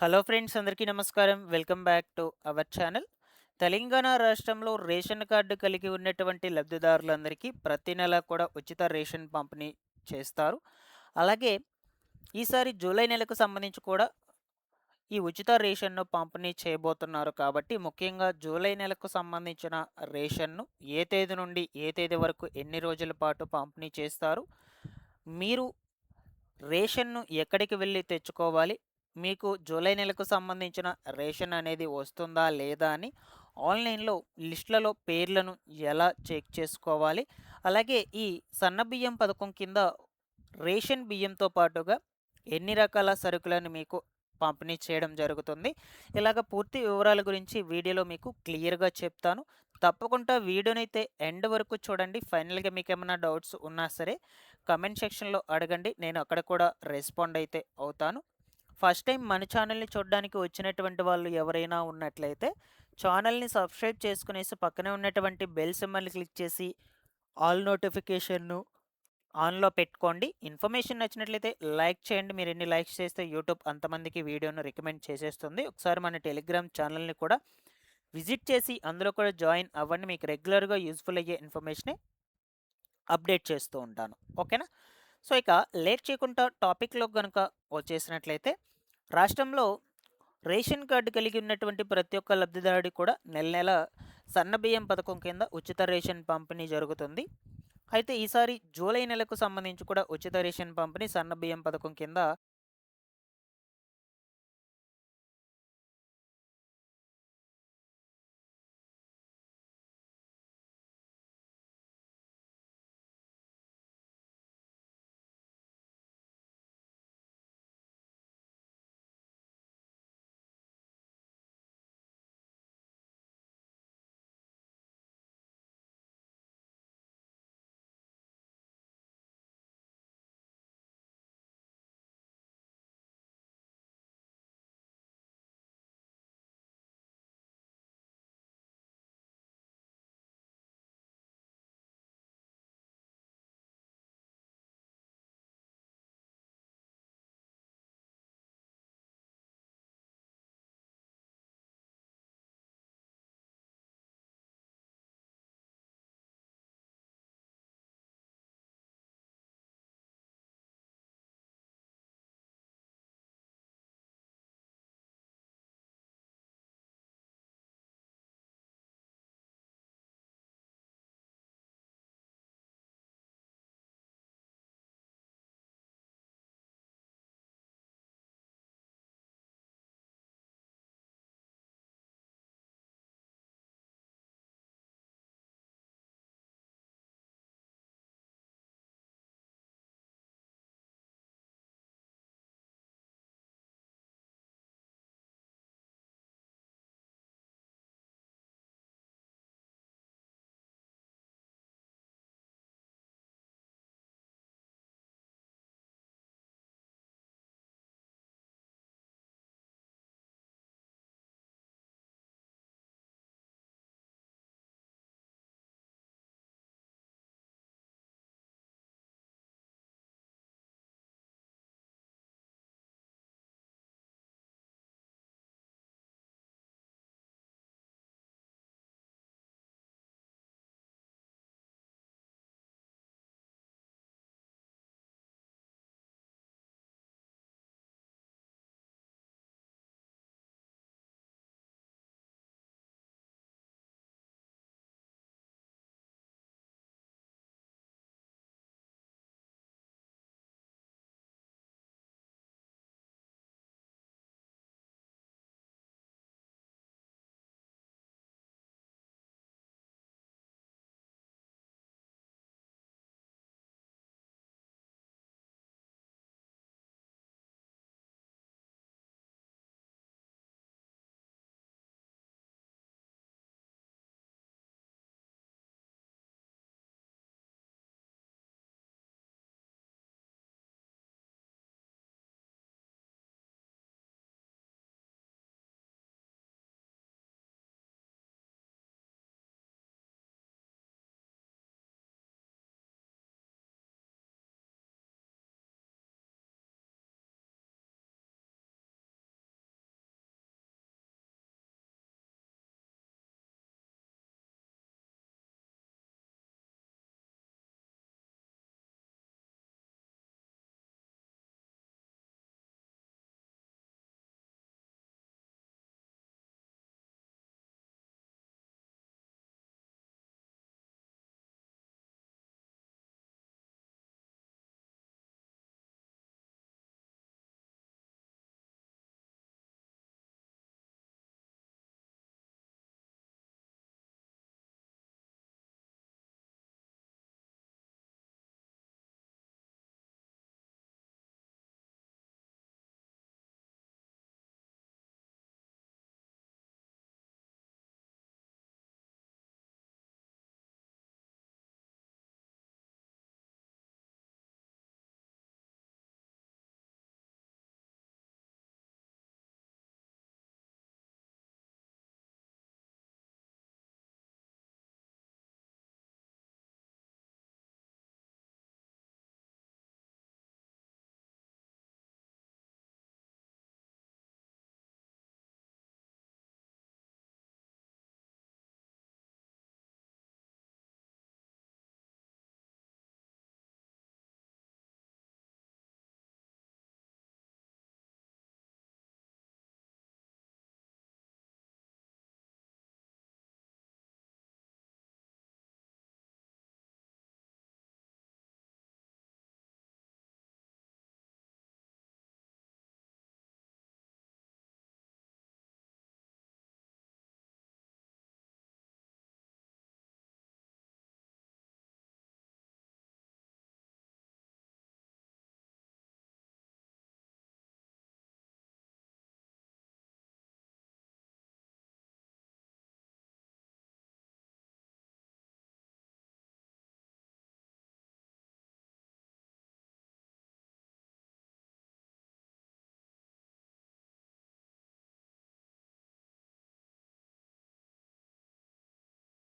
Hello friends, అందరికీ నమస్కారం. Welcome back to our channel. Telangana రాష్ట్రంలో రేషన్ కార్డు కలిగి ఉన్నటువంటి లబ్ధిదారులందరికీ ప్రతి నెల కూడా ఉచిత రేషన్ పంపిణీ చేస్తారు. అలాగే ఈసారి జూలై నెలకు సంబంధించి కూడా ఈ ఉచిత రేషన్‌ను పంపిణీ చేయబోతున్నారు కాబట్టి, ముఖ్యంగా జూలై నెలకు సంబంధించిన రేషన్‌ను ఏ తేదీ నుండి ఏ తేదీ వరకు ఎన్ని రోజుల పాటు పంపిణీ చేస్తారు? మీరు రేషన్‌ను ఎక్కడికి వెళ్లి తెచ్చుకోవాలి? మీకు జూలై నెలకు సంబంధించిన రేషన్ అనేది వస్తుందా? లేదా? అని ఆన్‌లైన్‌లో లిస్ట్‌లలో పేర్లను ఎలా చెక్ చేసుకోవాలి? అలాగే ఈ సన్నబియ్యం పథకం కింద రేషన్ బియ్యంతో పాటుగా ఎన్ని రకాల సరుకులను మీకు పంపిణీ చేయడం జరుగుతుంది? ఇలాగ పూర్తి వివరాల గురించి వీడియోలో మీకు క్లియర్‌గా చెప్తాను. తప్పకుండా వీడియోనైతే ఎండ్ వరకు చూడండి. ఫైనల్‌గా మీకేమన్నా డౌట్స్ ఉన్నా సరే కమెంట్ సెక్షన్‌లో అడగండి. నేను అక్కడ కూడా రెస్పాండ్ అయితే అవుతాను. ఫస్ట్ టైం మన ఛానల్‌ని చూడడానికి వచ్చినటువంటి వాళ్ళు ఎవరైనా ఉన్నట్లయితే ఛానల్‌ని సబ్స్క్రైబ్ చేసుకునేసి పక్కనే ఉన్నటువంటి బెల్ సింబల్‌ని క్లిక్ చేసి ఆల్ నోటిఫికేషన్‌ను ఆన్‌లో పెట్టుకోండి. ఇన్ఫర్మేషన్ నచ్చినట్లయితే లైక్ చేయండి. మీరు ఎన్ని లైక్స్ చేస్తే యూట్యూబ్ అంతమందికి వీడియోను రికమెండ్ చేసేస్తుంది. ఒకసారి మన టెలిగ్రామ్ ఛానల్‌ని కూడా విజిట్ చేసి అందులో కూడా జాయిన్ అవ్వండి. మీకు రెగ్యులర్‌గా యూజ్‌ఫుల్ అయ్యే ఇన్ఫర్మేషనే అప్డేట్ చేస్తూ ఉంటాను. ఓకేనా? సో, ఇక లేట్ చేయకుండా టాపిక్‌లోకి గనుక వచ్చేసినట్లయితే, రాష్ట్రంలో రేషన్ కార్డ్ కలిగి ఉన్నటువంటి ప్రతి ఒక్క లబ్ధిదారుడికి కూడా నెల నెల సన్నబియ్యం పథకం కింద ఉచిత రేషన్ పంపిణీ జరుగుతుంది. అయితే ఈసారి జూలై నెలకు సంబంధించి కూడా ఉచిత రేషన్ పంపిణీ సన్నబియ్యం పథకం కింద